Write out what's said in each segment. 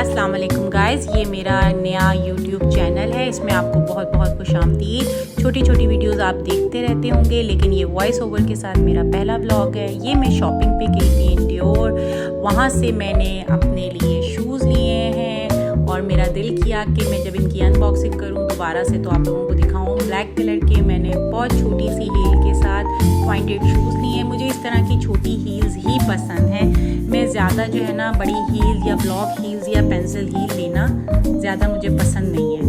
अस्सलाम वालेकुम गाइज़, ये मेरा नया यूट्यूब चैनल है। इसमें आपको बहुत बहुत खुशामदीद। छोटी छोटी वीडियोस आप देखते रहते होंगे, लेकिन ये वॉइस ओवर के साथ मेरा पहला व्लॉग है। ये मैं शॉपिंग पे गई थी इंडियोर, वहाँ से मैंने अपने लिए शूज़ लिए हैं और मेरा दिल किया कि मैं जब इनकी अनबॉक्सिंग करूँ दोबारा से तो आप लोगों को दिखाऊँ। ब्लैक कलर के मैंने बहुत छोटी सी हील के साथ पॉइंटेड शूज़ लिए हैं। मुझे इस तरह की छोटी हील्स ही पसंद हैं। मैं ज़्यादा जो है ना बड़ी हील या ब्लॉक हील्स या पेंसिल हील लेना ज़्यादा मुझे पसंद नहीं है।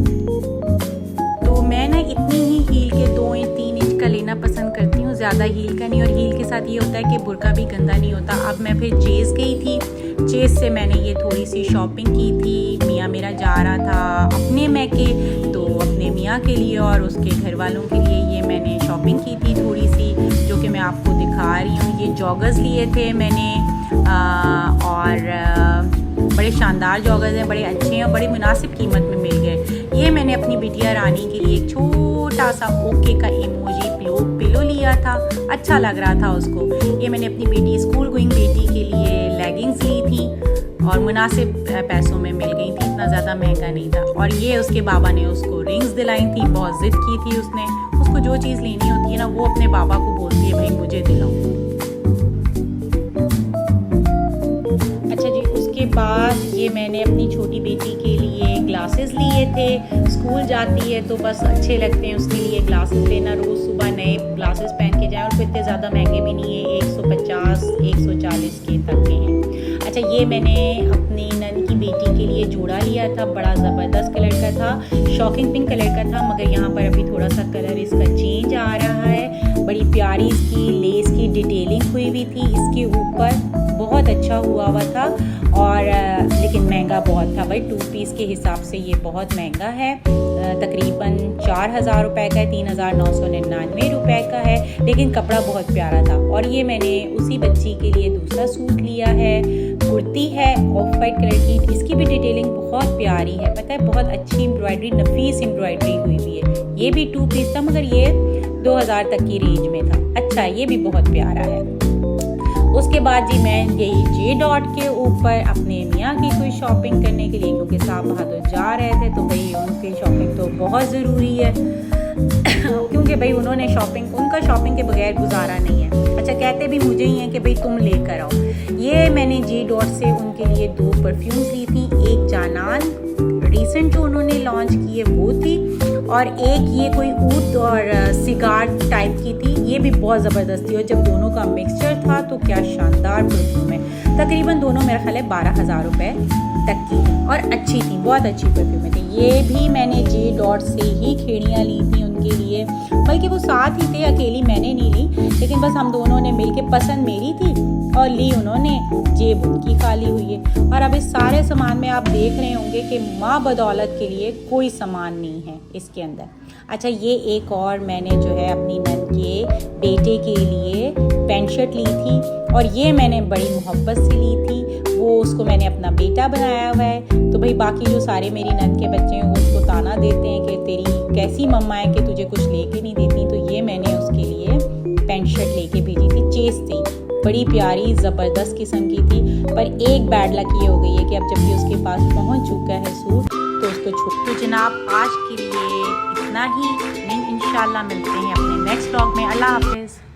तो मैं ना इतनी ही हील के 2 इंच 3 इंच का लेना पसंद करती हूँ, ज़्यादा हील का नहीं। और हील के साथ ये होता है कि बुरका भी गंदा नहीं होता। अब मैं फिर चेज़ गई थी, चेज़ से मैंने ये थोड़ी सी शॉपिंग की थी। मियाँ मेरा जा रहा था अपने मैके, तो अपने मियाँ के लिए और उसके घर वालों के लिए ये मैंने शॉपिंग की थी थोड़ी सी, जो कि मैं आपको दिखा रही हूँ। ये जॉगर्स लिए थे मैंने और बड़े शानदार जॉगर्स हैं, बड़े अच्छे हैं और बड़ी मुनासिब कीमत में मिल गए। ये मैंने अपनी बिटिया रानी के लिए एक छोटा सा ओके का इमोजी पिलो लिया था, अच्छा लग रहा था उसको। ये मैंने अपनी बेटी स्कूल गोइंग बेटी के लिए लेगिंग्स ली थी और मुनासिब पैसों में मिल गई थी, इतना ज़्यादा महंगा नहीं था। और ये उसके बाबा ने उसको रिंग्स दिलाई थी, बहुत ज़िद की थी उसने। उसको जो चीज़ लेनी होती है ना वो अपने बाबा को बोलती है, भाई मुझे दिलाओ। अच्छा जी, उसके बाद ये मैंने अपनी छोटी बेटी के लिए ग्लासेस लिए थे। स्कूल जाती है तो बस अच्छे लगते हैं उसके लिए ग्लासेस लेना। रोज़ सुबह नए ग्लासेस पहन के जाएं, और फिर इतने ज़्यादा महंगे भी नहीं है, 150 140 के तक के हैं। अच्छा, ये मैंने अपनी नन की बेटी के लिए जोड़ा लिया था, बड़ा ज़बरदस्त कलर का था, शॉकिंग पिंक कलर का था, मगर यहाँ पर अभी थोड़ा सा कलर इसका चेंज आ रहा है। बड़ी प्यारी इसकी लेस की डिटेलिंग हुई हुई थी इसके ऊपर, बहुत अच्छा हुआ था। और लेकिन महंगा बहुत था भाई, 2 पीस के हिसाब से ये बहुत महंगा है। तकरीबन 4000 रुपये का है, 3999 रुपये का है, लेकिन कपड़ा बहुत प्यारा था। और ये मैंने उसी बच्ची के लिए दूसरा सूट लिया है, कुर्ती है ऑफ वाइट कलर की, इसकी भी डिटेलिंग बहुत प्यारी है, पता है, बहुत अच्छी एम्ब्रॉयडरी, नफीस एम्ब्रॉयडरी हुई हुई है। ये भी 2 पीस था, मगर ये 2000 तक की रेंज में था। अच्छा, ये भी बहुत प्यारा है। उसके बाद जी मैं गई जे डॉट के ऊपर अपने मियाँ की कोई शॉपिंग करने के लिए, क्योंकि साहब बहादुर जा रहे थे तो भाई उनकी शॉपिंग तो बहुत ज़रूरी है क्योंकि भाई उन्होंने उनका शॉपिंग के बगैर गुजारा नहीं है। अच्छा, कहते भी मुझे ही हैं कि भाई तुम लेकर आओ। ये मैंने जे डॉट से उनके लिए 2 परफ्यूम्स ली थी, एक जानान रिसेंट जो उन्होंने लॉन्च की है वो थी, और एक ये कोई ऊद और सिगार टाइप की थी। ये भी बहुत ज़बरदस्त थी, और जब दोनों का मिक्सचर था तो क्या शानदार परफ्यूम है। तकरीबन दोनों मेरा ख्याल है 12000 रुपये तक की है और अच्छी थी, बहुत अच्छी परफ्यूम थी। ये भी मैंने जे डॉट से ही खेड़ियाँ ली थी उनके लिए, बल्कि वो साथ ही थे, अकेली मैंने नहीं ली, लेकिन बस हम दोनों ने मिल के, पसंद मेरी थी और ली उन्होंने, जेब उनकी खाली हुई है। और अब इस सारे सामान में आप देख रहे होंगे कि माँ बदौलत के लिए कोई सामान नहीं है इसके अंदर। अच्छा, ये एक और मैंने जो है अपनी नन के बेटे के लिए पैंट शर्ट ली थी, और ये मैंने बड़ी मोहब्बत से ली थी। वो उसको मैंने अपना बेटा बनाया हुआ है, तो भाई बाकी जो सारे मेरी नन के बच्चे हैं वो उसको ताना देते हैं कि तेरी कैसी मम्मा है कि तुझे कुछ लेके नहीं देती। तो ये मैंने उसके लिए पैंट शर्ट लेके भेजी थी, चेस्ट थी, बड़ी प्यारी ज़बरदस्त किस्म की थी। पर एक बैड लक ये हो गई है कि अब जब भी उसके पास पहुंच चुका है सूट तो उसको छुप। तो जनाब आज के लिए इतना ही, इंशाल्लाह मिलते हैं अपने नेक्स्ट व्लॉग में। अल्लाह हाफिज़।